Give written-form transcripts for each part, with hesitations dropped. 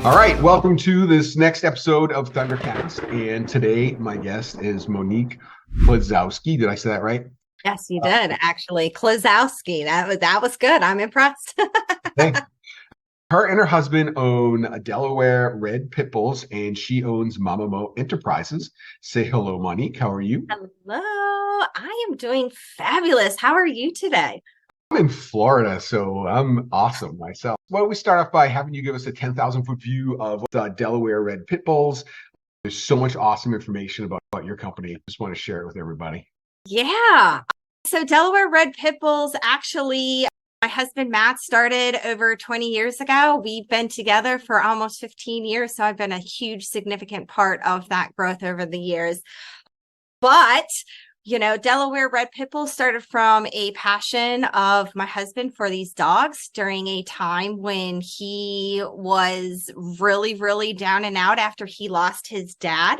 All right, welcome to this next episode of Thundercast. And today, my guest is Monique Klasowski. Did I say that right? Yes, you did actually. Klosowski. That was good. I'm impressed. Hey. Her and her husband own Delaware Red Pitbulls, and she owns Mamamo Enterprises. Say hello, Monique. How are you? Hello. I am doing fabulous. How are you today? I'm in Florida, so I'm awesome myself. Why don't we start off by having you give us a 10,000 foot view of the Delaware Red Pitbulls? There's so much awesome information about your company. I just want to share it with everybody. Yeah. So Delaware Red Pitbulls, actually, my husband Matt started over 20 years ago. We've been together for almost 15 years. So I've been a huge, significant part of that growth over the years. But Delaware Red Pitbull started from a passion of my husband for these dogs during a time when he was really, really down and out after he lost his dad.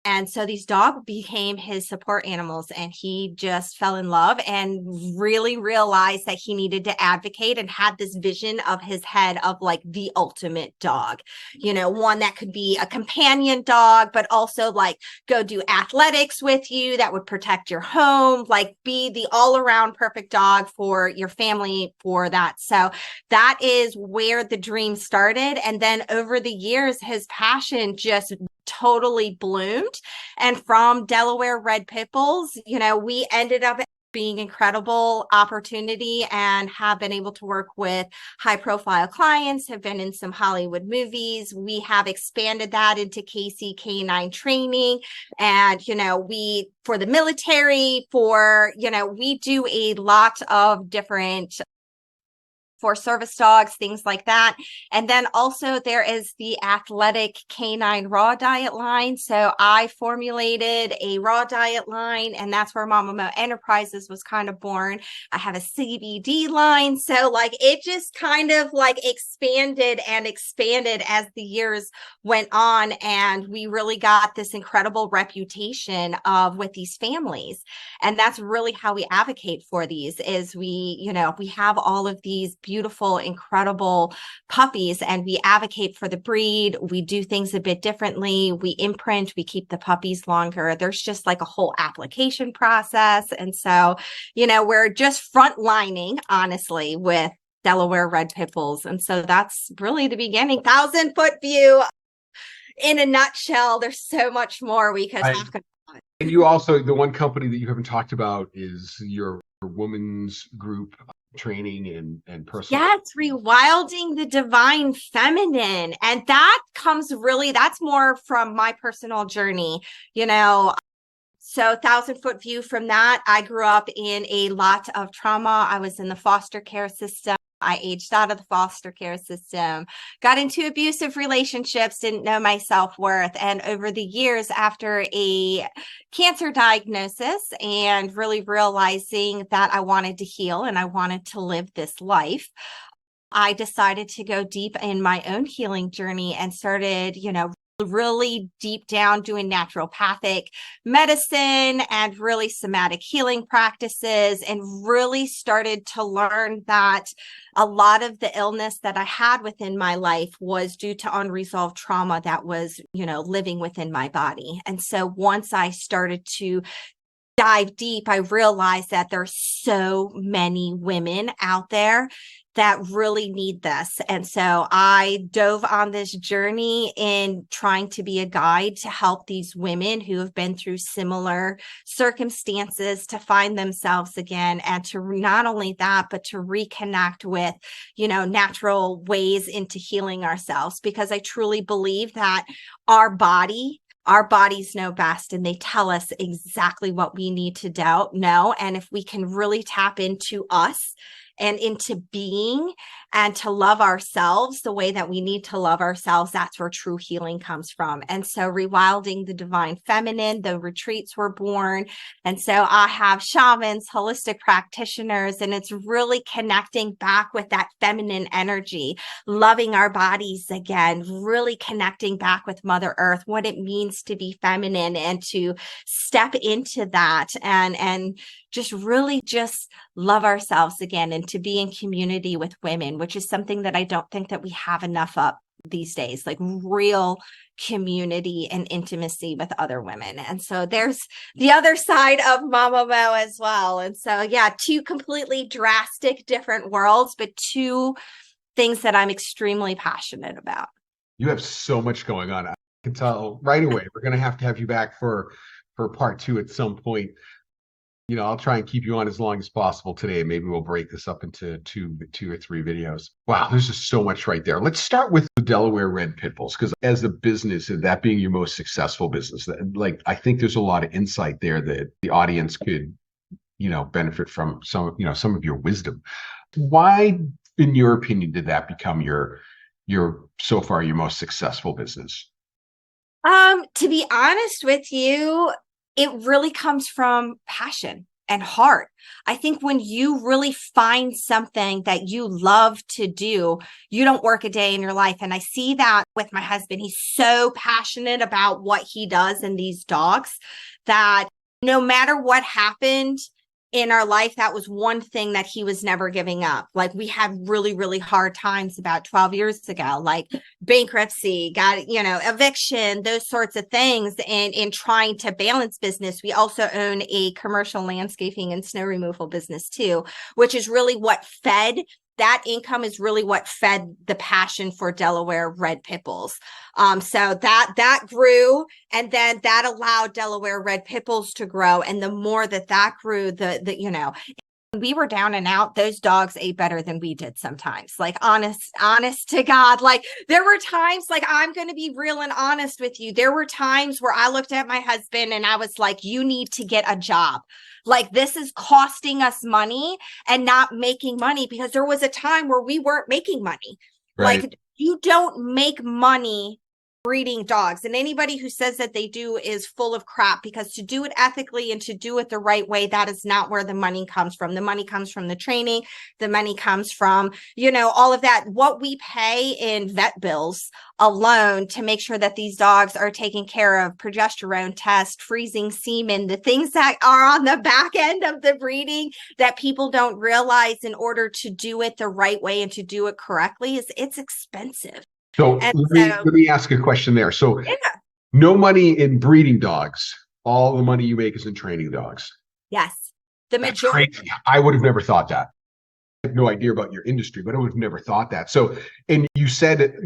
And so these dogs became his support animals, and he just fell in love and really realized that he needed to advocate and had this vision of his head of like the ultimate dog, one that could be a companion dog, but also like go do athletics with you, that would protect your home, like be the all around perfect dog for your family for that. So that is where the dream started. And then over the years, his passion just totally bloomed. And from Delaware Red Pitbulls, we ended up being incredible opportunity and have been able to work with high profile clients, have been in some Hollywood movies. We have expanded that into KC K9 training. And, we, for the military, we do a lot of different for service dogs, things like that. And then also there is the athletic canine raw diet line. So I formulated a raw diet line, and that's where Mamamo Enterprises was kind of born. I have a CBD line. So like it just kind of like expanded and expanded as the years went on. And we really got this incredible reputation of with these families. And that's really how we advocate for these is we have all of these beautiful, incredible puppies, and we advocate for the breed. We do things a bit differently. We imprint, we keep the puppies longer. There's just like a whole application process. And so, we're just frontlining, honestly, with Delaware Red Pitbulls. And so that's really the beginning. 1,000-foot view in a nutshell. There's so much more we could talk about. And you also, the one company that you haven't talked about is your women's group training and personal. Yes, rewilding the divine feminine. And that comes that's more from my personal journey, So 1,000-foot view from that. I grew up in a lot of trauma. I was in the foster care system. I aged out of the foster care system, got into abusive relationships, didn't know my self-worth. And over the years, after a cancer diagnosis and really realizing that I wanted to heal and I wanted to live this life, I decided to go deep in my own healing journey and started, really deep down doing naturopathic medicine and really somatic healing practices, and really started to learn that a lot of the illness that I had within my life was due to unresolved trauma that was, living within my body. And so once I started to dive deep, I realized that there's so many women out there that really need this. And so I dove on this journey in trying to be a guide to help these women who have been through similar circumstances to find themselves again, and to not only that, but to reconnect with, natural ways into healing ourselves, because I truly believe that our bodies know best, and they tell us exactly what we need to know. And if we can really tap into us and into being and to love ourselves the way that we need to love ourselves, that's where true healing comes from. And so rewilding the divine feminine, the retreats were born. And so I have shamans, holistic practitioners, and it's really connecting back with that feminine energy, loving our bodies again, really connecting back with Mother Earth, what it means to be feminine and to step into that and just really just love ourselves again, and to be in community with women, which is something that I don't think that we have enough of. these days, like real community and intimacy with other women. And so there's the other side of Mamamo as well. And so, yeah, two completely drastic different worlds, but two things that I'm extremely passionate about. You have so much going on. I can tell right away. We're going to have you back for part two at some point. I'll try and keep you on as long as possible today. Maybe we'll break this up into two or three videos. Wow, there's just so much right there. Let's start with the Delaware Red Pitbulls, because as a business, and that being your most successful business, I think there's a lot of insight there that the audience could, benefit from some of your wisdom. Why, in your opinion, did that become your so far your most successful business? To be honest with you, it really comes from passion and heart. I think when you really find something that you love to do, you don't work a day in your life. And I see that with my husband. He's so passionate about what he does in these dogs that no matter what happened in our life, that was one thing that he was never giving up. Like, we had really, really hard times about 12 years ago, like bankruptcy, eviction, those sorts of things. And in trying to balance business, we also own a commercial landscaping and snow removal business too, which is really what fed that income is really what fed the passion for Delaware Red Pitbulls. So that grew, and then that allowed Delaware Red Pitbulls to grow. And the more that grew, we were down and out. Those dogs ate better than we did sometimes. Like, honest to God, like there were times, like, I'm going to be real and honest with you. There were times where I looked at my husband and I was like, you need to get a job. Like, this is costing us money and not making money, because there was a time where we weren't making money. Right. Like, you don't make money breeding dogs, and anybody who says that they do is full of crap, because to do it ethically and to do it the right way, that is not where the money comes from. The money comes from the training. The money comes from, all of that. What we pay in vet bills alone to make sure that these dogs are taken care of, progesterone test, freezing semen, the things that are on the back end of the breeding that people don't realize in order to do it the right way and to do it correctly, it's expensive. So let me ask a question there. So yeah. No money in breeding dogs. All the money you make is in training dogs. Yes. The majority. I would have never thought that. I have no idea about your industry, but I would have never thought that. So, and you said,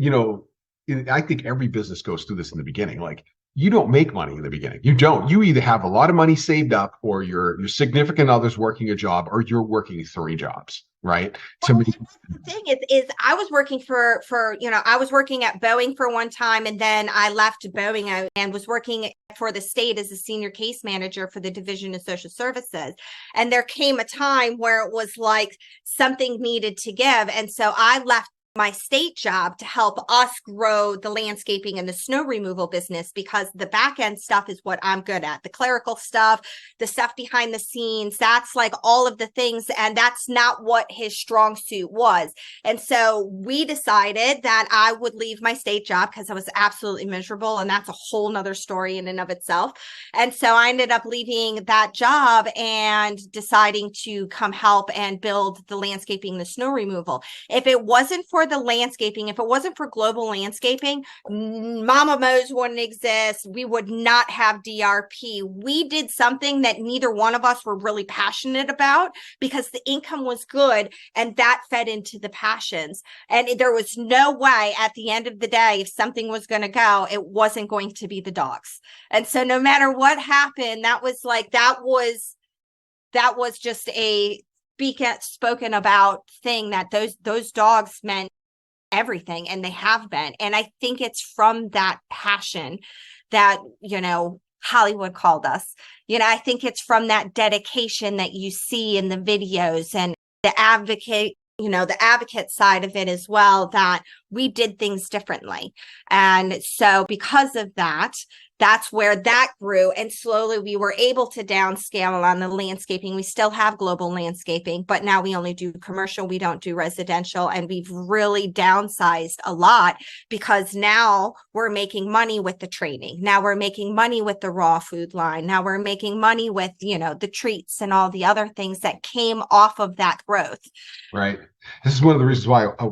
I think every business goes through this in the beginning. Like, you don't make money in the beginning. You don't. You either have a lot of money saved up, or your significant other's working a job, or you're working 3 jobs, right? Well, the thing is I was working I was working at Boeing for one time, and then I left Boeing and was working for the state as a senior case manager for the Division of Social Services. And there came a time where it was like something needed to give. And so I left my state job to help us grow the landscaping and the snow removal business, because the back end stuff is what I'm good at. The clerical stuff, the stuff behind the scenes, that's like all of the things. And that's not what his strong suit was. And so we decided that I would leave my state job because I was absolutely miserable. And that's a whole nother story in and of itself. And so I ended up leaving that job and deciding to come help and build the landscaping, the snow removal. If it wasn't for the landscaping, if it wasn't for global landscaping, Mamamos wouldn't exist. We would not have DRP. We did something that neither one of us were really passionate about, because the income was good and that fed into the passions. And there was no way at the end of the day, if something was going to go, it wasn't going to be the dogs. And so no matter what happened, that was just a spoken about thing, that those dogs meant everything, and they have been. And I think it's from that passion that, Hollywood called us. I think it's from that dedication that you see in the videos, and the advocate side of it as well, that we did things differently. And so because of that, that's where that grew. And slowly we were able to downscale on the landscaping. We still have global landscaping, but now we only do commercial. We don't do residential. And we've really downsized a lot, because now we're making money with the training. Now we're making money with the raw food line. Now we're making money with, the treats and all the other things that came off of that growth. Right. This is one of the reasons why I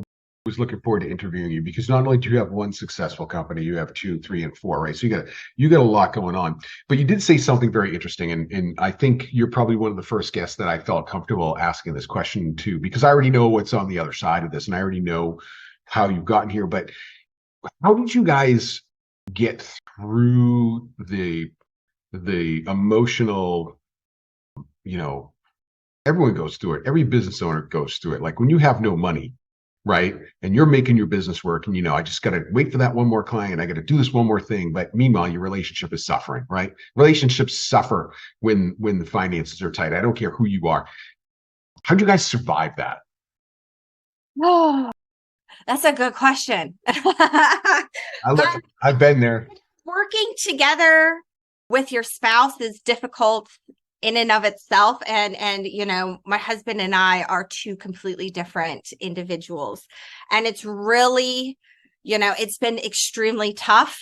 was looking forward to interviewing you because not only do you have one successful company, you have 2, 3, and 4, right? So you got a lot going on. But you did say something very interesting, and I think you're probably one of the first guests that I felt comfortable asking this question to, because I already know what's on the other side of this, and I already know how you've gotten here. But how did you guys get through the emotional, everyone goes through it. Every business owner goes through it. Like when you have no money, right? And you're making your business work and, I just got to wait for that one more client. I got to do this one more thing. But meanwhile, your relationship is suffering, right? Relationships suffer when the finances are tight. I don't care who you are. How do you guys survive that? Oh, that's a good question. I've been there. Working together with your spouse is difficult in and of itself. And my husband and I are two completely different individuals. And it's really, it's been extremely tough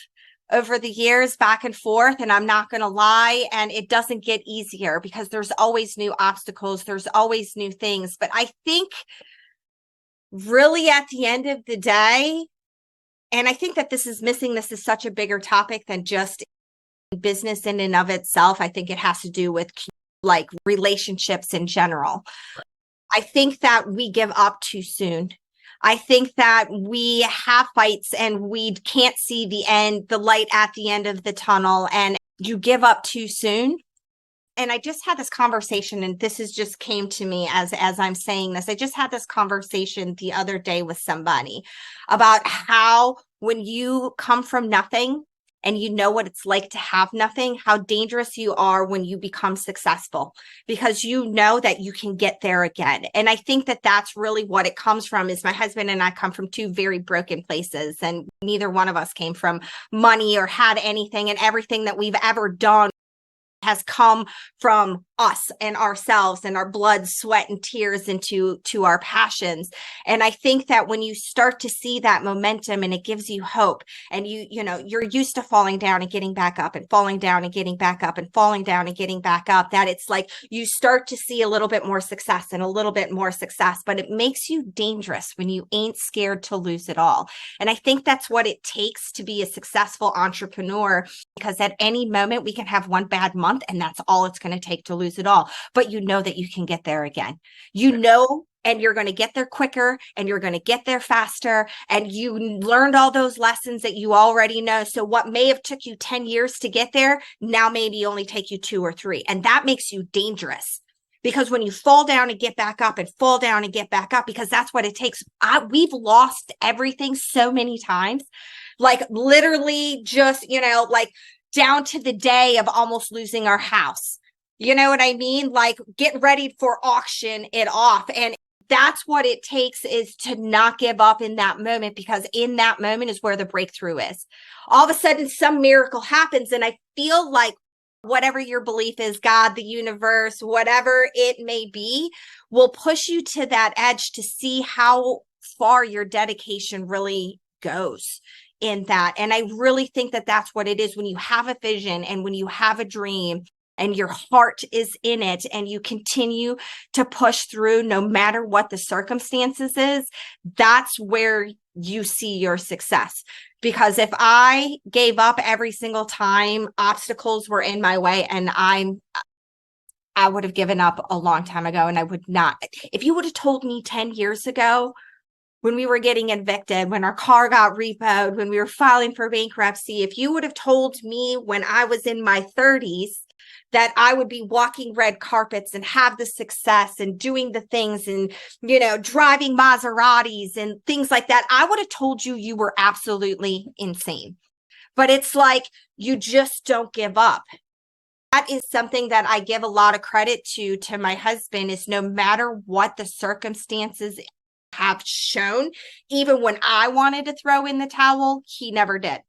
over the years, back and forth. And I'm not going to lie. And it doesn't get easier because there's always new obstacles. There's always new things. But I think really at the end of the day, and I think that this is such a bigger topic than just business in and of itself. I think it has to do with like relationships in general. I think that we give up too soon. I think that we have fights and we can't see the light at the end of the tunnel, and you give up too soon. And I just had this conversation, and this is just came to me as I'm saying this. I just had this conversation the other day with somebody about how when you come from nothing and you know what it's like to have nothing, how dangerous you are when you become successful, because you know that you can get there again. And I think that that's really what it comes from. Is my husband and I come from two very broken places, and neither one of us came from money or had anything, and everything that we've ever done has come from us and ourselves and our blood, sweat, and tears into our passions. And I think that when you start to see that momentum and it gives you hope, and you're used to falling down and getting back up and falling down and getting back up and falling down and getting back up, that it's like you start to see a little bit more success and a little bit more success, but it makes you dangerous when you ain't scared to lose it all. And I think that's what it takes to be a successful entrepreneur, because at any moment we can have one bad month and that's all it's going to take to lose it all. But you know that you can get there again. And you're going to get there quicker, and you're going to get there faster, and you learned all those lessons that you already know. So what may have took you 10 years to get there, now maybe only take you 2 or 3. And that makes you dangerous, because when you fall down and get back up and fall down and get back up, because that's what it takes. We've lost everything so many times, like literally just, like down to the day of almost losing our house. You know what I mean? Like get ready for auction it off. And that's what it takes, is to not give up in that moment, because in that moment is where the breakthrough is. All of a sudden, some miracle happens. And I feel like whatever your belief is, God, the universe, whatever it may be, will push you to that edge to see how far your dedication really goes in that. And I really think that that's what it is. When you have a vision and when you have a dream and your heart is in it and you continue to push through no matter what the circumstances is, that's where you see your success. Because if I gave up every single time obstacles were in my way, and I would have given up a long time ago, and I would not. If you would have told me 10 years ago, when we were getting evicted, when our car got repoed, when we were filing for bankruptcy, if you would have told me when I was in my 30s that I would be walking red carpets and have the success and doing the things and, driving Maseratis and things like that, I would have told you were absolutely insane. But it's like, you just don't give up. That is something that I give a lot of credit to my husband, is no matter what the circumstances have shown, even when I wanted to throw in the towel, he never did.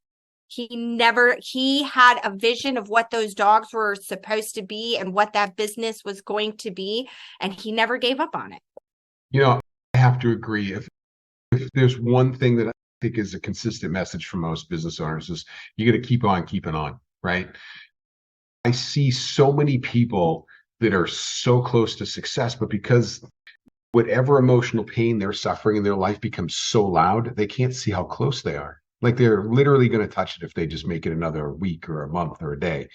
He had a vision of what those dogs were supposed to be and what that business was going to be, and he never gave up on it. I have to agree. If there's one thing that I think is a consistent message from most business owners, is you got to keep on keeping on, right? I see so many people that are so close to success, but because whatever emotional pain they're suffering in their life becomes so loud, they can't see how close they are. Like they're literally going to touch it if they just make it another week or a month or a day.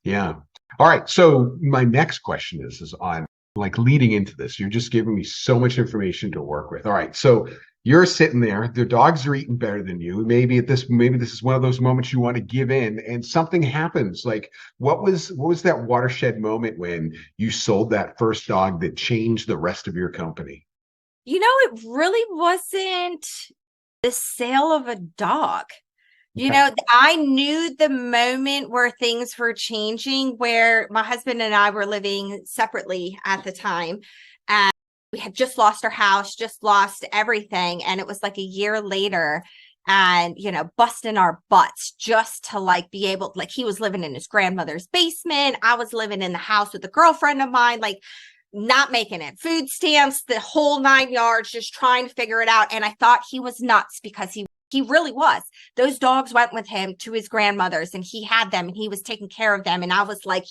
Yeah. All right. So my next question is on like leading into this. You're just giving me so much information to work with. All right. So you're sitting there, the dogs are eating better than you. Maybe this is one of those moments you want to give in and something happens. Like what was that watershed moment when you sold that first dog that changed the rest of your company? It really wasn't the sale of a dog. Okay. I knew the moment where things were changing, where my husband and I were living separately at the time. And we had just lost our house, just lost everything. And it was like a year later and, busting our butts just to like be able, like he was living in his grandmother's basement. I was living in the house with a girlfriend of mine, like not making it, food stamps, the whole 9 yards, just trying to figure it out. And I thought he was nuts because he really was. Those dogs went with him to his grandmother's and he had them and he was taking care of them. And I was like,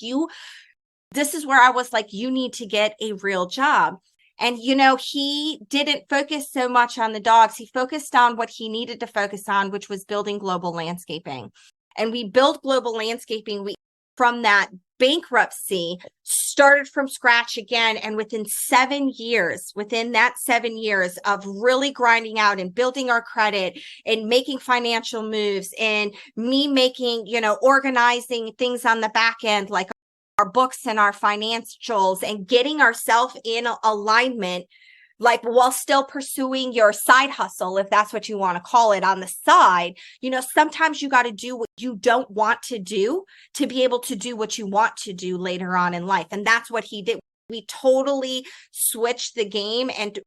this is where I was like, you need to get a real job. And, he didn't focus so much on the dogs. He focused on what he needed to focus on, which was building global landscaping. And we built global landscaping. From that bankruptcy, started from scratch again. And within that 7 years of really grinding out and building our credit and making financial moves and me making, organizing things on the back end, like our books and our financials and getting ourselves in alignment, like while still pursuing your side hustle, if that's what you want to call it on the side. Sometimes you got to do what you don't want to do to be able to do what you want to do later on in life. And that's what he did. We totally switched the game and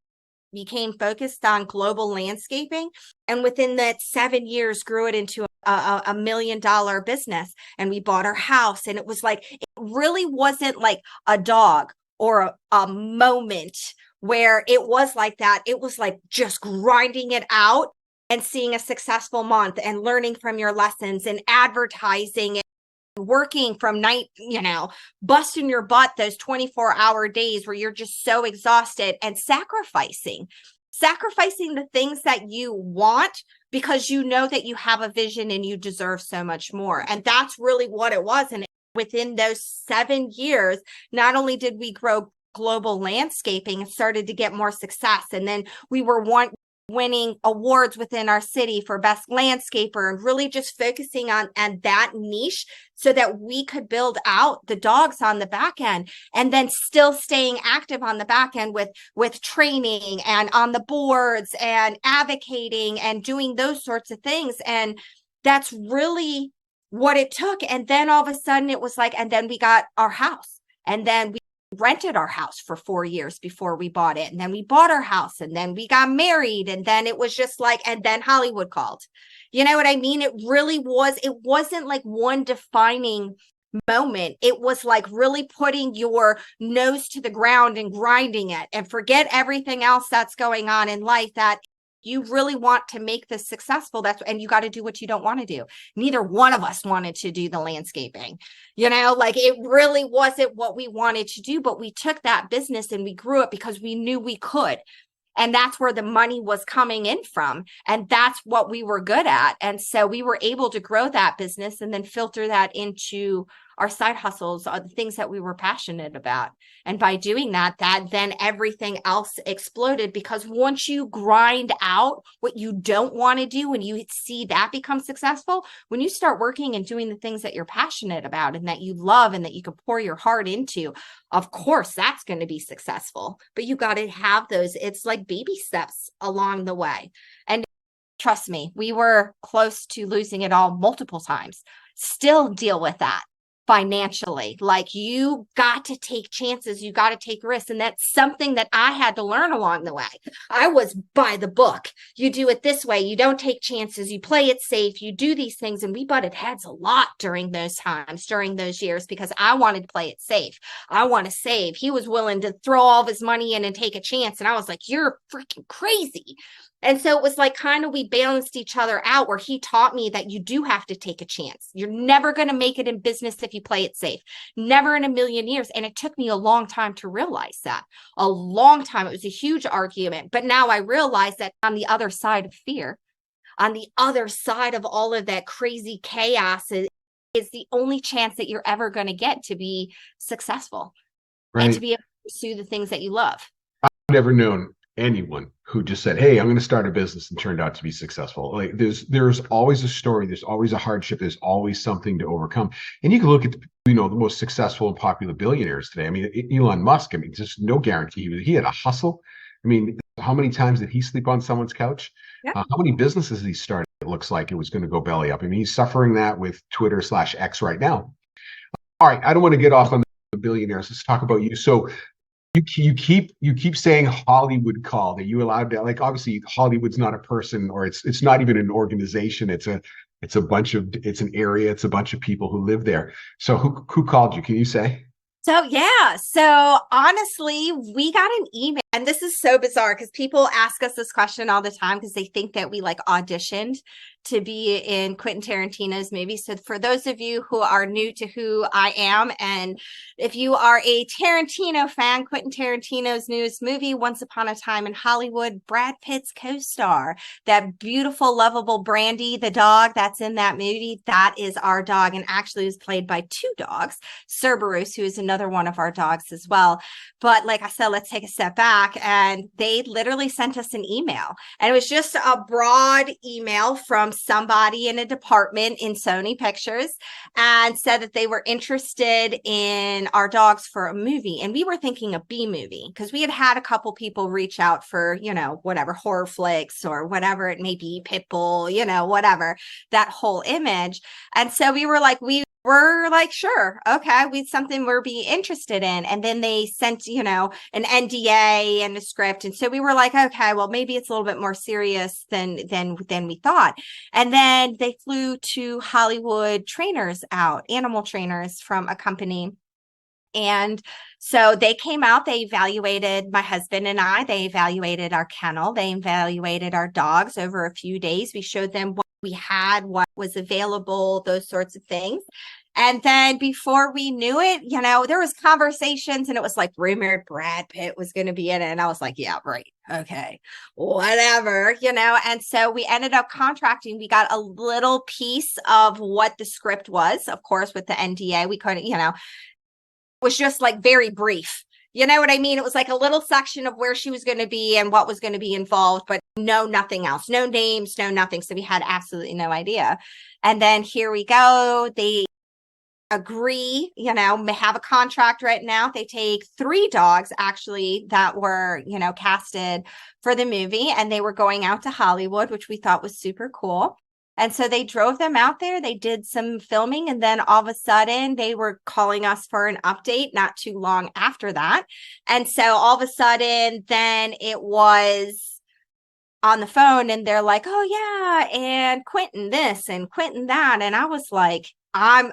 became focused on global landscaping. And within that 7 years grew it into a $1 million business. And we bought our house. And it was like, it really wasn't like a dog or a moment where it was like that. It was like just grinding it out and seeing a successful month and learning from your lessons and advertising and working from night, busting your butt those 24-hour days where you're just so exhausted and sacrificing the things that you want because you know that you have a vision and you deserve so much more. And that's really what it was. And within those 7 years, not only did we grow global landscaping and started to get more success. And then we were winning awards within our city for best landscaper and really just focusing on that niche so that we could build out the dogs on the back end and then still staying active on the back end with training and on the boards and advocating and doing those sorts of things. And that's really what it took. And then all of a sudden it was like, and then we got our house and then we rented our house for 4 years before we bought it. And then we bought our house and then we got married. And then it was just like, and then Hollywood called. You know what I mean? It wasn't like one defining moment. It was like really putting your nose to the ground and grinding it and forget everything else that's going on in life that you really want to make this successful. And you got to do what you don't want to do. Neither one of us wanted to do the landscaping, like it really wasn't what we wanted to do, but we took that business and we grew it because we knew we could. And that's where the money was coming in from. And that's what we were good at. And so we were able to grow that business and then filter that into our side hustles, the things that we were passionate about. And by doing that, then everything else exploded, because once you grind out what you don't want to do and you see that become successful, when you start working and doing the things that you're passionate about and that you love and that you can pour your heart into, of course, that's going to be successful. But you got to have those. It's like baby steps along the way. And trust me, we were close to losing it all multiple times. Still deal with that financially. Like, you got to take chances, you got to take risks. And that's something that I had to learn along the way. I was by the book. You do it this way. You don't take chances. You play it safe. You do these things. And we butted heads a lot during those times, during those years, because I wanted to play it safe. I want to save. He was willing to throw all of his money in and take a chance. And I was like, you're freaking crazy. And so it was like kind of we balanced each other out, where he taught me that you do have to take a chance. You're never going to make it in business if you you play it safe. Never in a million years. And it took me a long time to realize that. A long time. It was a huge argument. But now I realize that on the other side of fear, on the other side of all of that crazy chaos is the only chance that you're ever going to get to be successul and to be able to pursue the things that you love. I've never known anyone who just said, hey, I'm going to start a business and turned out to be successful. Like there's always a story, there's always a hardship, there's always something to overcome. And you can look at the most successful and popular billionaires today. I mean, Elon Musk, I mean, just no guarantee. He had a hustle. I mean, how many times did he sleep on someone's couch? Yep. How many businesses did he start? It looks like it was going to go belly up. I mean, he's suffering that with Twitter/X right now. All right, I don't want to get off on the billionaires. Let's talk about you. So you keep saying Hollywood called. Are you allowed to, like, obviously Hollywood's not a person, or it's not even an organization. It's an area. It's a bunch of people who live there. So who called you? Can you say? So honestly, we got an email, and this is so bizarre because people ask us this question all the time because they think that we like auditioned to be in Quentin Tarantino's movie. So for those of you who are new to who I am, and if you are a Tarantino fan, Quentin Tarantino's newest movie, Once Upon a Time in Hollywood, Brad Pitt's co-star, that beautiful, lovable Brandy, the dog that's in that movie, that is our dog, and actually was played by two dogs, Cerberus, who is another one of our dogs as well. But like I said, let's take a step back, and they literally sent us an email, and it was just a broad email from somebody in a department in Sony Pictures, and said that they were interested in our dogs for a movie. And we were thinking a B movie because we had a couple people reach out for, whatever, horror flicks or whatever it may be, Pitbull, whatever, that whole image. And so we were like, sure, okay, something we're be interested in. And then they sent, an NDA and a script. And so we were like, okay, well, maybe it's a little bit more serious than we thought. And then they flew to Hollywood trainers out, animal trainers from a company. And so they came out, they evaluated my husband and I, they evaluated our kennel, they evaluated our dogs over a few days. We showed them what we had, what was available, those sorts of things. And then before we knew it, there was conversations, and it was like rumored Brad Pitt was going to be in it. And I was like, yeah, right. Okay, whatever, And so we ended up contracting. We got a little piece of what the script was, of course, with the NDA. We couldn't, it was just like very brief. You know what I mean? It was like a little section of where she was going to be and what was going to be involved, but nothing else, no names, no nothing. So we had absolutely no idea. And then here we go. They agree, have a contract right now. They take 3 dogs actually that were, casted for the movie, and they were going out to Hollywood, which we thought was super cool. And so they drove them out there. They did some filming, and then all of a sudden they were calling us for an update not too long after that. And so all of a sudden then it was on the phone, and they're like, oh yeah, and Quentin this and Quentin that. And I was like, I'm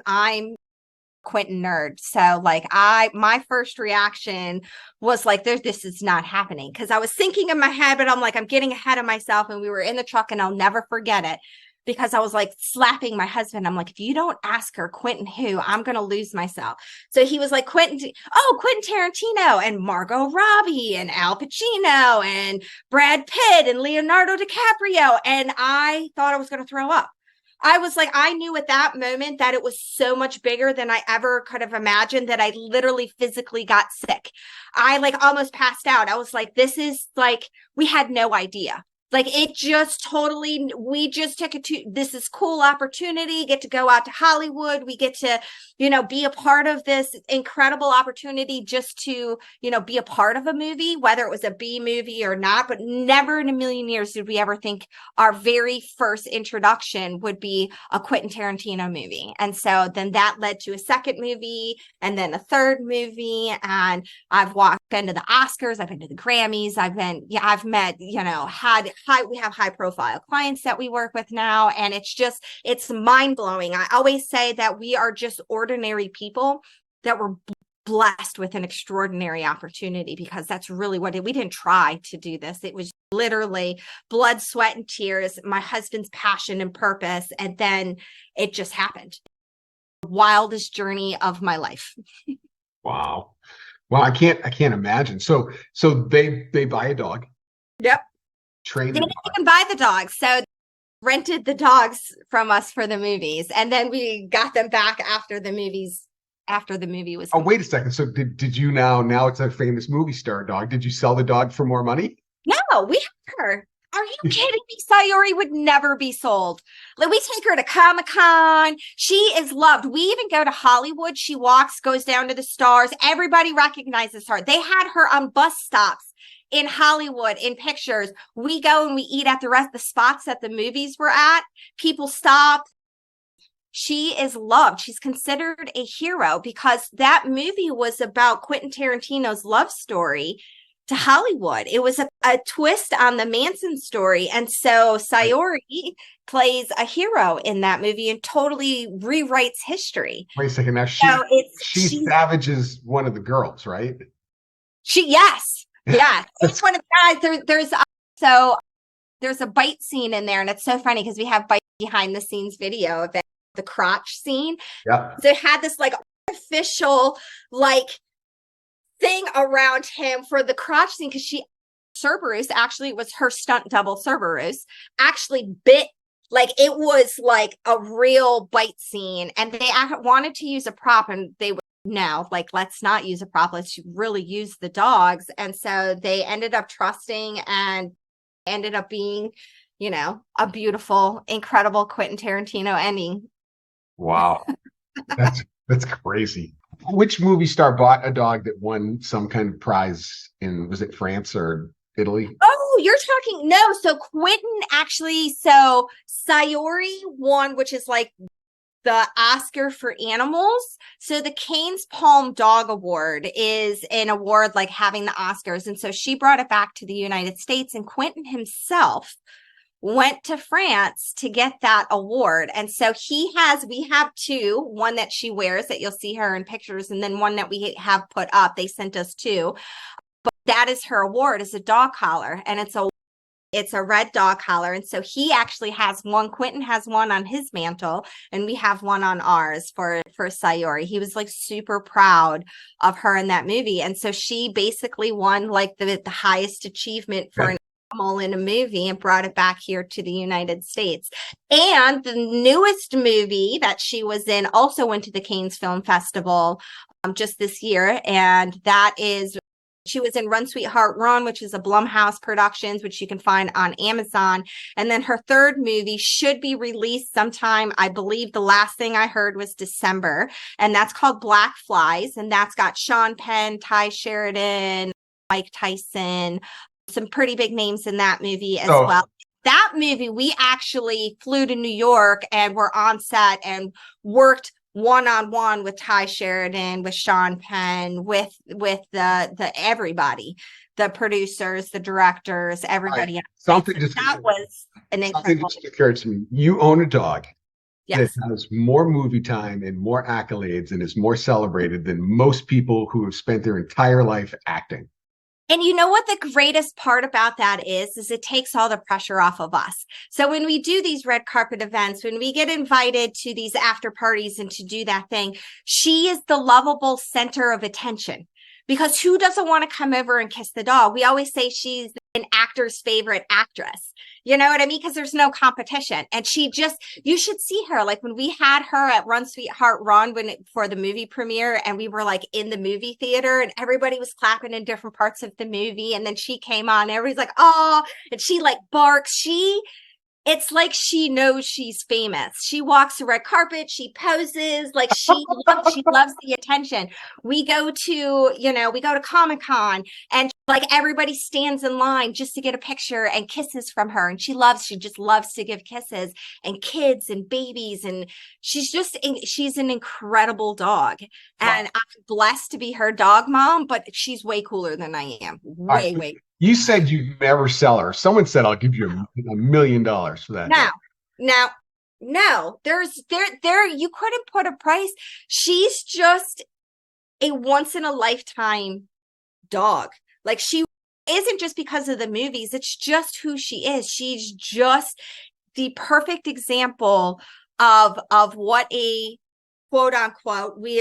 Quentin nerd. So like my first reaction was like, this is not happening. Cause I was thinking in my head, but I'm like, I'm getting ahead of myself. And we were in the truck, and I'll never forget it because I was like slapping my husband. I'm like, if you don't ask her Quentin who, I'm going to lose myself. So he was like, Quentin Tarantino and Margot Robbie and Al Pacino and Brad Pitt and Leonardo DiCaprio. And I thought I was going to throw up. I was like, I knew at that moment that it was so much bigger than I ever could have imagined, that I literally physically got sick. I like almost passed out. I was like, this is like, we had no idea. Like it just totally, we just took it to, this is cool opportunity, get to go out to Hollywood. We get to, be a part of this incredible opportunity just to, be a part of a movie, whether it was a B movie or not, but never in a million years did we ever think our very first introduction would be a Quentin Tarantino movie. And so then that led to a second movie and then a third movie. And I've been to the Oscars, I've been to the Grammys, I've met, we have high profile clients that we work with now. And it's mind blowing. I always say that we are just ordinary people that were blessed with an extraordinary opportunity, because that's really what we didn't try to do this. It was literally blood, sweat, and tears, my husband's passion and purpose. And then it just happened. wildest journey of my life. Wow. Well, I can't imagine. So they buy a dog, Yep. train They the didn't dog. even buy the dogs. So rented the dogs from us for the movies. And then we got them back after the movie was Oh, complete. wait a second. So did you now it's a famous movie star dog. Did you sell the dog for more money? No, we have her. Are you kidding me? Sayori would never be sold. Like, we take her to Comic-Con. She is loved. We even go to Hollywood. She walks, goes down to the stars. Everybody recognizes her. They had her on bus stops in Hollywood in pictures. We go and we eat at the spots that the movies were at. People stop. She is loved. She's considered a hero because that movie was about Quentin Tarantino's love story to Hollywood. It was a twist on the Manson story. And so Sayori plays a hero in that movie and totally rewrites history. Wait a second. Now So she savages one of the girls, right? Yes. It's one of the guys. There's a bite scene in there, and it's so funny because we have bite behind the scenes video of it, the crotch scene. Yeah. So it had this like artificial like thing around him for the crotch scene because Cerberus actually was her stunt double. Cerberus actually bit, like it was like a real bite scene, and they wanted to use a prop, and they were no, like, let's not use a prop, let's really use the dogs. And so they ended up trusting and ended up being, a beautiful, incredible Quentin Tarantino ending. Wow. That's crazy. Which movie star bought a dog that won some kind of prize was it France or Italy? Oh, you're talking, no. So Quentin actually, Sayori won, which is like the Oscar for animals. So the Canes Palm Dog Award is an award like having the Oscars. And so she brought it back to the United States, and Quentin himself went to France to get that award. And so we have two, one that she wears that you'll see her in pictures, and then one that we have put up. They sent us two, but that is her award, is a dog collar, and it's a red dog collar. And so he actually has one. Quentin has one on his mantle, and we have one on ours for Sayori. He was like super proud of her in that movie. And so she basically won like the highest achievement for an animal in a movie and brought it back here to the United States. And the newest movie that she was in also went to the Cannes Film Festival just this year. And that is, she was in Run Sweetheart Run, which is a Blumhouse Productions, which you can find on Amazon. And then her third movie should be released sometime. I believe the last thing I heard was December. And that's called Black Flies. And that's got Sean Penn, Ty Sheridan, Mike Tyson, some pretty big names in that movie as well. That movie, we actually flew to New York and were on set and worked one-on-one with Ty Sheridan, with Sean Penn, with the everybody, the producers, the directors, everybody. Something just occurred to me. You own a dog that has more movie time and more accolades and is more celebrated than most people who have spent their entire life acting. And you know what the greatest part about that is it takes all the pressure off of us. So when we do these red carpet events, when we get invited to these after parties and to do that thing, she is the lovable center of attention, because who doesn't want to come over and kiss the dog? We always say she's an actor's favorite actress. You know what I mean? Because there's no competition. And you should see her. Like when we had her at Run Sweetheart Run for the movie premiere, and we were like in the movie theater and everybody was clapping in different parts of the movie. And then she came on, and everybody's like, oh, and she like barks. It's like she knows she's famous. She walks the red carpet. She poses like she loves the attention. We go to Comic-Con, and like everybody stands in line just to get a picture and kisses from her. And she just loves to give kisses, and kids and babies. And she's an incredible dog. And I'm blessed to be her dog mom, but she's way cooler than I am. Way. You said you'd never sell her. Someone said, I'll give you $1 million for that. No, you couldn't put a price. She's just a once in a lifetime dog. Like, she isn't just because of the movies. It's just who she is. She's just the perfect example of what a quote unquote, we're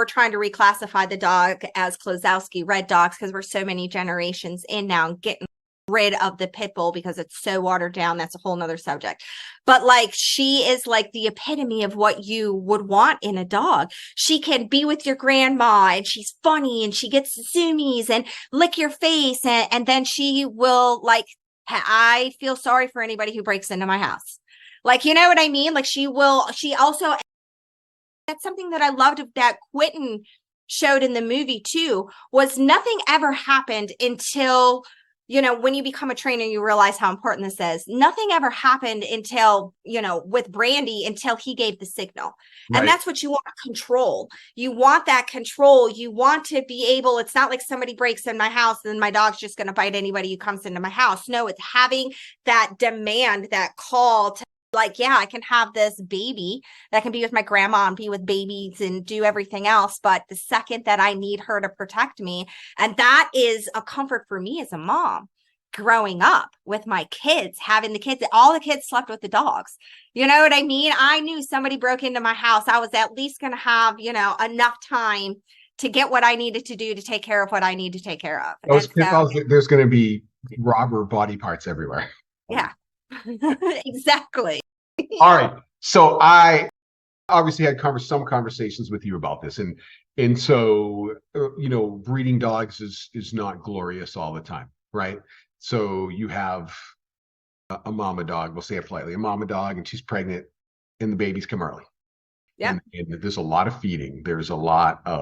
trying to reclassify the dog as Klosowski red dogs because we're so many generations in now, getting rid of the pit bull because it's so watered down. That's a whole nother subject. But like, she is like the epitome of what you would want in a dog. She can be with your grandma and she's funny and she gets zoomies and lick your face. And then she will like, I feel sorry for anybody who breaks into my house. Like, you know what I mean? Like she also, that's something that I loved that Quentin showed in the movie too, was nothing ever happened until, when you become a trainer, you realize how important this is. Nothing ever happened until, with Brandy, until he gave the signal. Right. And that's what you want to control. You want that control. You want to be able, it's not like somebody breaks in my house and my dog's just going to bite anybody who comes into my house. No, it's having that demand, that call to like, yeah, I can have this baby that can be with my grandma and be with babies and do everything else. But the second that I need her to protect me, and that is a comfort for me as a mom, growing up with my kids, having the kids, all the kids slept with the dogs. You know what I mean? I knew somebody broke into my house. I was at least going to have, enough time to get what I needed to do to take care of what I need to take care of. Those pitfalls, there's going to be robber body parts everywhere. Yeah. Exactly. All right. So I obviously had some conversations with you about this, and so breeding dogs is not glorious all the time, right? So you have a mama dog, we'll say it politely, a mama dog, and she's pregnant, and the babies come early. Yeah. And there's a lot of feeding. There's a lot of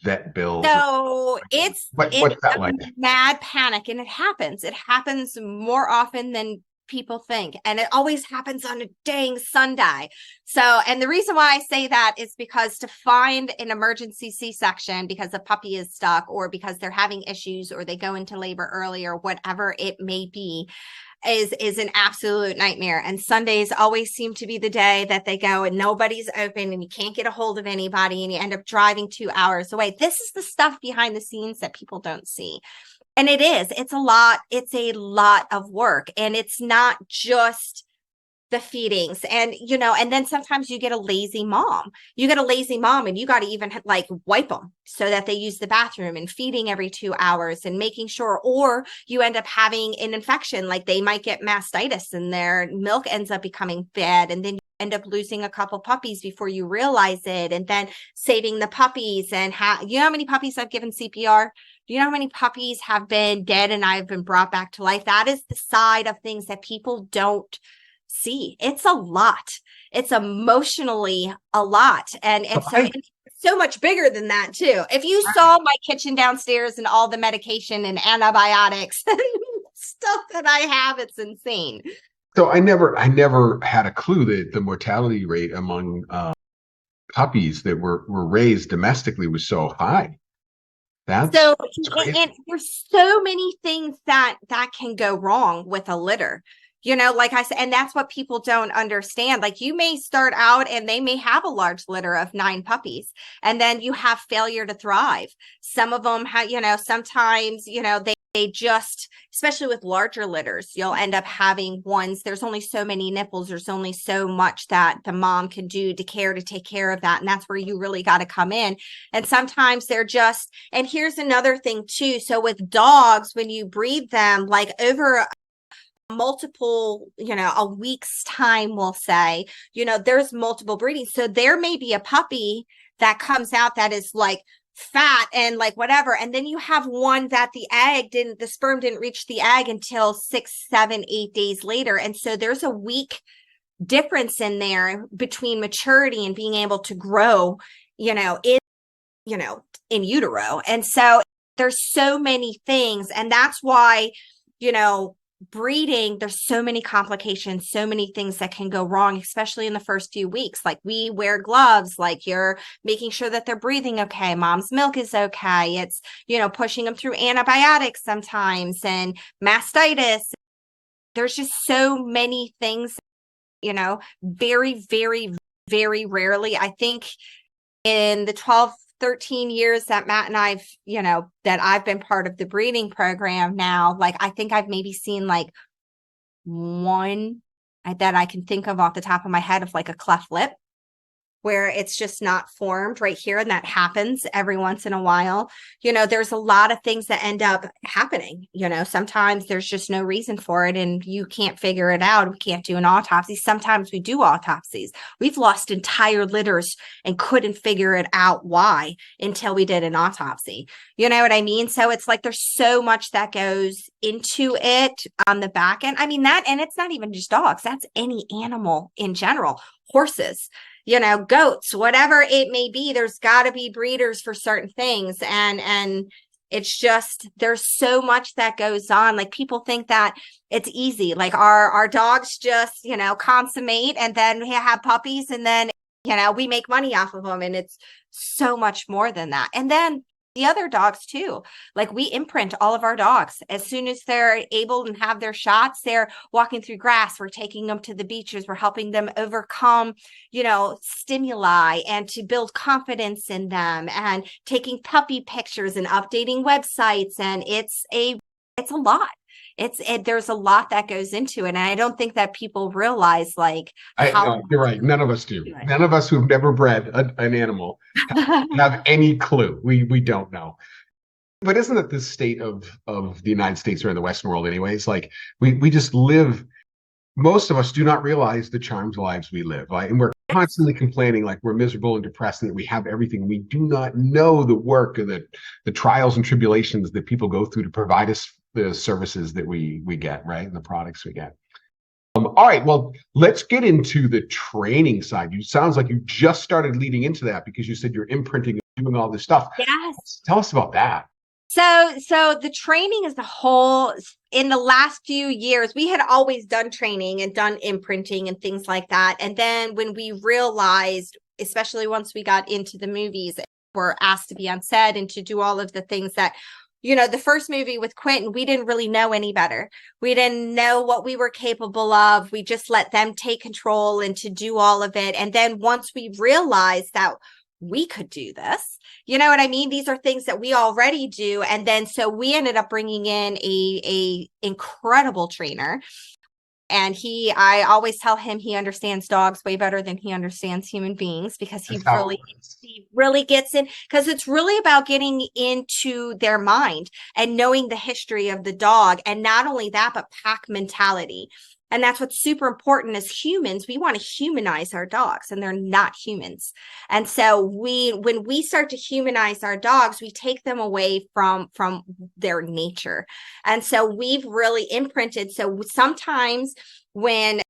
vet bills. So it's what's that like? Mad panic, and it happens. It happens more often than people think, and it always happens on a dang Sunday. So, and the reason why I say that is because to find an emergency C-section because a puppy is stuck or because they're having issues or they go into labor early or whatever it may be is an absolute nightmare. And Sundays always seem to be the day that they go and nobody's open and you can't get a hold of anybody and you end up driving 2 hours away. This is the stuff behind the scenes that people don't see. And it's a lot of work, and it's not just the feedings and, and then sometimes you get a lazy mom and you got to even like wipe them so that they use the bathroom and feeding every 2 hours and making sure, or you end up having an infection, like they might get mastitis and their milk ends up becoming bad. And then you end up losing a couple puppies before you realize it. And then saving the puppies and how many puppies I've given CPR? Do you know how many puppies have been dead and I've been brought back to life? That is the side of things that people don't see. It's a lot. It's emotionally a lot. And it's so much bigger than that too. If you saw my kitchen downstairs and all the medication and antibiotics and stuff that I have, it's insane. So I never had a clue that the mortality rate among puppies that were raised domestically was so high. And there's so many things that can go wrong with a litter, like I said, and that's what people don't understand. Like you may start out and they may have a large litter of 9 puppies, and then you have failure to thrive. Some of them have, sometimes, they just, especially with larger litters, you'll end up having ones. There's only so many nipples. There's only so much that the mom can do to take care of that. And that's where you really got to come in. And sometimes they're just, and here's another thing too. So with dogs, when you breed them, like over multiple, a week's time, we'll say, there's multiple breedings. So there may be a puppy that comes out that is like fat and like whatever. And then you have one that the sperm didn't reach the egg until 6, 7, 8 days later. And so there's a week difference in there between maturity and being able to grow, in utero. And so there's so many things. And that's why, breeding, there's so many complications, so many things that can go wrong, especially in the first few weeks. Like we wear gloves, like you're making sure that they're breathing okay, mom's milk is okay. It's, pushing them through antibiotics sometimes and mastitis. There's just so many things, very, very, very rarely. I think in the 12, 13 years that Matt and I've, that I've been part of the breeding program now, like I think I've maybe seen like one that I can think of off the top of my head of like a cleft lip, where it's just not formed right here. And that happens every once in a while. There's a lot of things that end up happening. Sometimes there's just no reason for it and you can't figure it out. We can't do an autopsy. Sometimes we do autopsies. We've lost entire litters and couldn't figure it out why until we did an autopsy. You know what I mean? So it's like there's so much that goes into it on the back end. I mean, and it's not even just dogs. That's any animal in general. Horses, goats, whatever it may be. There's got to be breeders for certain things. And it's just, there's so much that goes on. Like people think that it's easy. Like our dogs just, consummate and then we have puppies and then, we make money off of them. And it's so much more than that. And then the other dogs too, like we imprint all of our dogs as soon as they're able and have their shots. They're walking through grass. We're taking them to the beaches. We're helping them overcome, stimuli and to build confidence in them and taking puppy pictures and updating websites. And it's a lot. There's a lot that goes into it. And I don't think that people realize how you're right. None of us do. None of us who've never bred an animal have any clue. We don't know. But isn't it the state of the United States or in the Western world anyways? Like we just live, most of us do not realize the charmed lives we live. Right? And we're constantly complaining like we're miserable and depressed and that we have everything. We do not know the work of the trials and tribulations that people go through to provide us the services that we get, right? And the products we get. All right, well, let's get into the training side. You sounds like you just started leading into that because you said you're imprinting and doing all this stuff. Yes. Tell us about that. So the training as a whole, in the last few years, we had always done training and done imprinting and things like that. And then when we realized, especially once we got into the movies, were asked to be on set and to do all of the things that the first movie with Quentin, we didn't really know any better. We didn't know what we were capable of. We just let them take control and to do all of it. And then once we realized that we could do this, you know what I mean? These are things that we already do. And then so we ended up bringing in a incredible trainer. And I always tell him he understands dogs way better than he understands human beings because he really gets in, because it's really about getting into their mind and knowing the history of the dog. And not only that, but pack mentality. And that's what's super important as humans. We want to humanize our dogs and they're not humans. And so when we start to humanize our dogs, we take them away from their nature. And so we've really imprinted. So sometimes when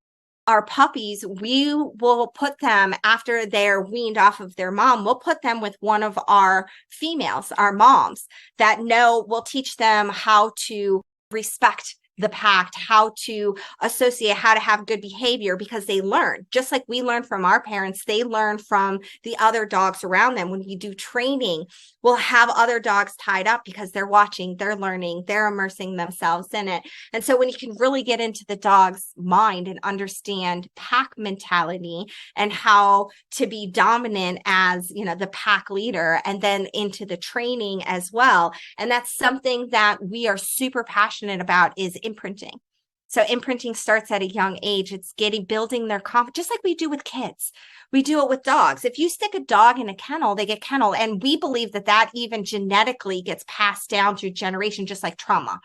our puppies, we will put them after they're weaned off of their mom, we'll put them with one of our females, our moms that we'll teach them how to respect the pack, how to associate, how to have good behavior, because they learn just like we learn from our parents. They learn from the other dogs around them. When we do training, we'll have other dogs tied up because they're watching, they're learning, they're immersing themselves in it. And so when you can really get into the dog's mind and understand pack mentality and how to be dominant as, the pack leader, and then into the training as well. And that's something that we are super passionate about is imprinting. So imprinting starts at a young age. It's building their confidence, just like we do with kids. We do it with dogs. If you stick a dog in a kennel, they get kennel. And we believe that even genetically gets passed down through generation, just like trauma.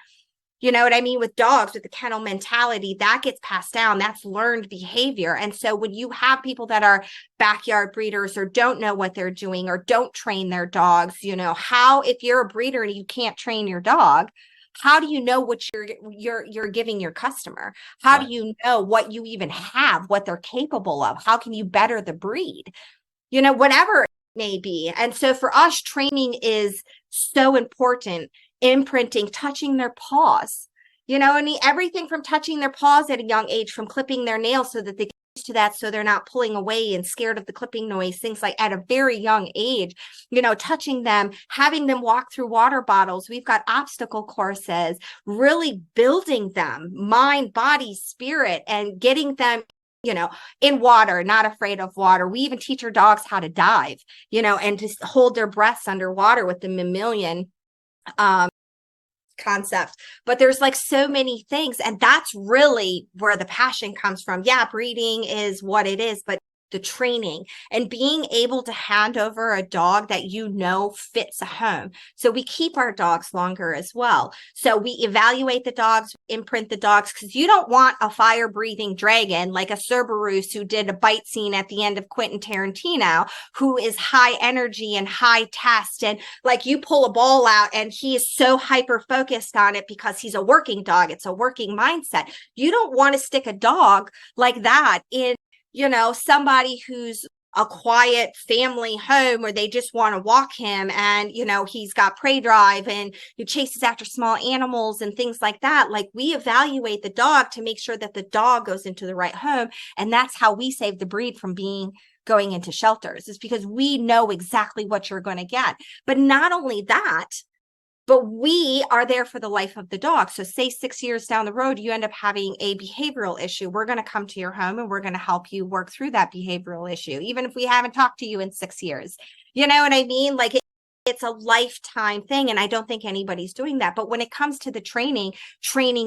You know what I mean? With dogs, with the kennel mentality, that gets passed down. That's learned behavior. And so when you have people that are backyard breeders or don't know what they're doing or don't train their dogs, if you're a breeder and you can't train your dog, how do you know what you're giving your customer? How do you know what you even have, what they're capable of? How can you better the breed? Whatever it may be. And so for us, training is so important. Imprinting, touching their paws, and everything from touching their paws at a young age, from clipping their nails so that they get used to that, so they're not pulling away and scared of the clipping noise, things like at a very young age, touching them, having them walk through water bottles. We've got obstacle courses, really building them, mind, body, spirit, and getting them in water, not afraid of water. We even teach our dogs how to dive, and to hold their breaths underwater with the mammalian concept. But there's so many things, and that's really where the passion comes from. Yeah, breeding is what it is, but the training, and being able to hand over a dog that fits a home. So we keep our dogs longer as well. So we evaluate the dogs, imprint the dogs, because you don't want a fire-breathing dragon like a Cerberus who did a bite scene at the end of Quentin Tarantino, who is high energy and high test. And like you pull a ball out and he is so hyper-focused on it because he's a working dog. It's a working mindset. You don't want to stick a dog like that in somebody who's a quiet family home where they just want to walk him and, he's got prey drive and he chases after small animals and things like that. Like we evaluate the dog to make sure that the dog goes into the right home. And that's how we save the breed from going into shelters, is because we know exactly what you're going to get. But not only that, but we are there for the life of the dog. So say 6 years down the road, you end up having a behavioral issue. We're going to come to your home and we're going to help you work through that behavioral issue, even if we haven't talked to you in 6 years. You know what I mean? Like it's a lifetime thing. And I don't think anybody's doing that. But when it comes to the training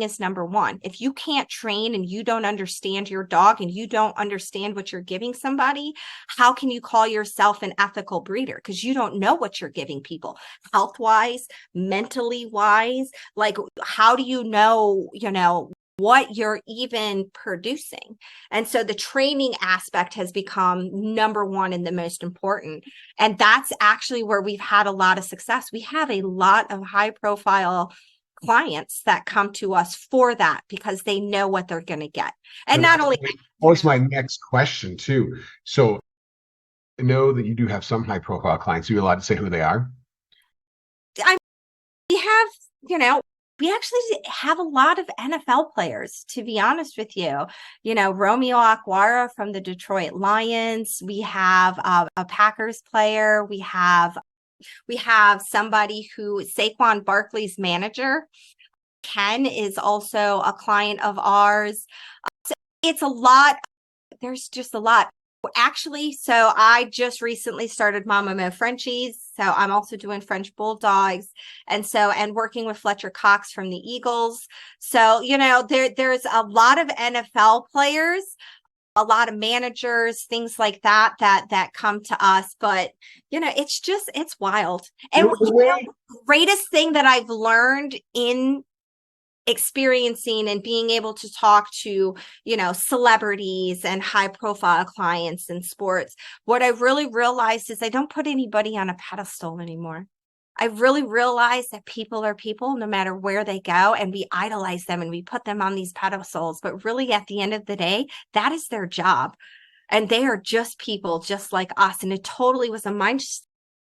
is number one. If you can't train and you don't understand your dog and you don't understand what you're giving somebody, how can you call yourself an ethical breeder? Because you don't know what you're giving people health-wise, mentally wise. Like, how do you know, what you're even producing? And so the training aspect has become number one and the most important. And that's actually where we've had a lot of success. We have a lot of high profile clients that come to us for that because they know what they're going to get. And not only that was my next question too. So I know that you do have some high profile clients. Are you allowed to say who they are? We have, we actually have a lot of NFL players, to be honest with you. Romeo Okwara from the Detroit Lions. We have a Packers player. We have somebody who Saquon Barkley's manager. Ken is also a client of ours. So it's a lot. There's just a lot. Actually, so I just recently started Mamamo Frenchies. So I'm also doing French Bulldogs and working with Fletcher Cox from the Eagles. So, there's a lot of NFL players, a lot of managers, things like that come to us. But, it's wild. And the greatest thing that I've learned in experiencing and being able to talk to, celebrities and high profile clients in sports, what I've really realized is I don't put anybody on a pedestal anymore. I really realized that people are people no matter where they go, and we idolize them and we put them on these pedestals. But really at the end of the day, that is their job. And they are just people just like us. And it totally was a mind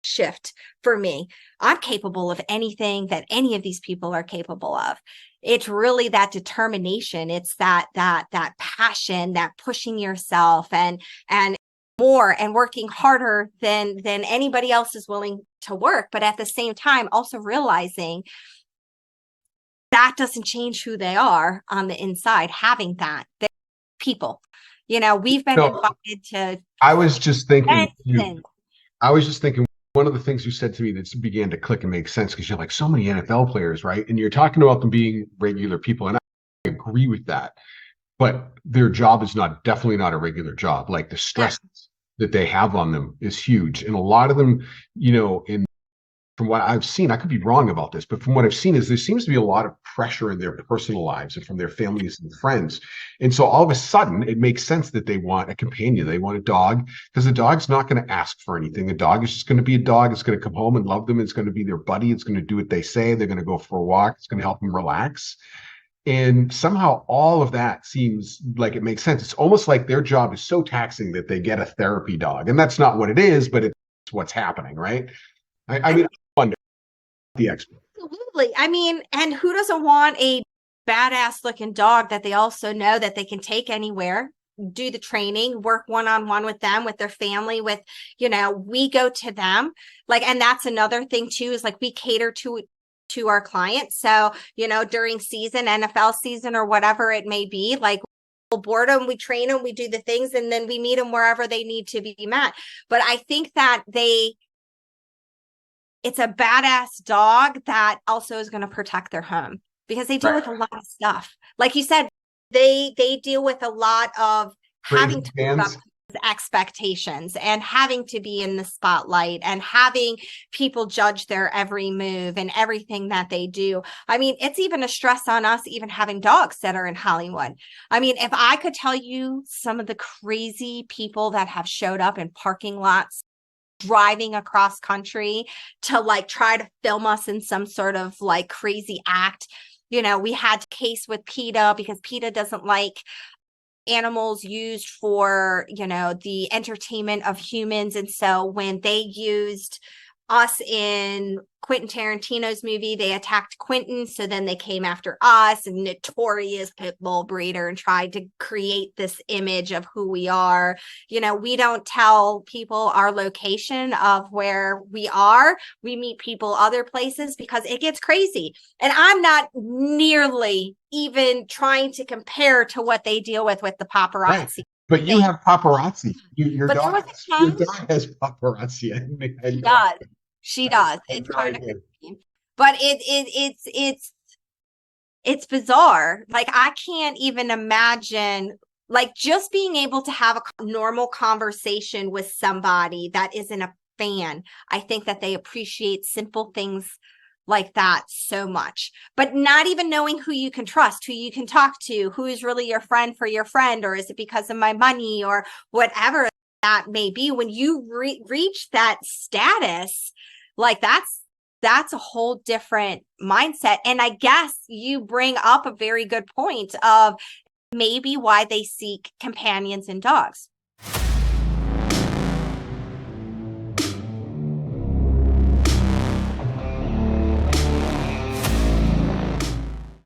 shift for me. I'm capable of anything that any of these people are capable of. It's really that determination. It's that passion, that pushing yourself and more and working harder than anybody else is willing to work. But at the same time, also realizing that doesn't change who they are on the inside, having that people, we've been invited to. I was just thinking, one of the things you said to me that began to click and make sense, because you're like, so many NFL players, right? And you're talking about them being regular people. And I agree with that. But their job is definitely not a regular job. Like the stress that they have on them is huge. And a lot of them, from what I've seen, I could be wrong about this, but from what I've seen is there seems to be a lot of pressure in their personal lives and from their families and friends. And so all of a sudden it makes sense that they want a companion. They want a dog, because the dog's not going to ask for anything. The dog is just going to be a dog. It's going to come home and love them. It's going to be their buddy. It's going to do what they say. They're going to go for a walk. It's going to help them relax. And somehow all of that seems like it makes sense. It's almost like their job is so taxing that they get a therapy dog. And that's not what it is, but it's what's happening, right? I mean, I wonder the expert. Absolutely. I mean, and who doesn't want a badass looking dog that they also know that they can take anywhere, do the training, work one-on-one with them, with their family, with, we go to them. Like, and that's another thing too, is like we cater to our clients. So, during season, NFL season or whatever it may be, like we'll board them, we train them, we do the things, and then we meet them wherever they need to be met. But I think that it's a badass dog that also is going to protect their home, because they deal with a lot of stuff. Like you said, they deal with a lot of having to expectations and having to be in the spotlight and having people judge their every move and everything that they do. I mean, it's even a stress on us, even having dogs that are in Hollywood. I mean, if I could tell you some of the crazy people that have showed up in parking lots, driving across country to like try to film us in some sort of like crazy act. You know, we had a case with PETA because PETA doesn't like animals used for, you know, the entertainment of humans. And so when they used us in Quentin Tarantino's movie, they attacked Quentin. So then they came after us, a notorious Pitbull breeder, and tried to create this image of who we are. You know, we don't tell people our location of where we are. We meet people other places because it gets crazy. And I'm not nearly even trying to compare to what they deal with the paparazzi. Right. But you have paparazzi. Your But dog, there was a your time- dog has paparazzi. I She know. does. She does. I It's know kind I of did. crazy. But it's bizarre. Like I can't even imagine like just being able to have a normal conversation with somebody that isn't a fan. I think that they appreciate simple things like that so much, but not even knowing who you can trust, who you can talk to, who is really your friend for your friend, or is it because of my money or whatever that may be. When you reach that status, like that's a whole different mindset. And I guess you bring up a very good point of maybe why they seek companions in dogs.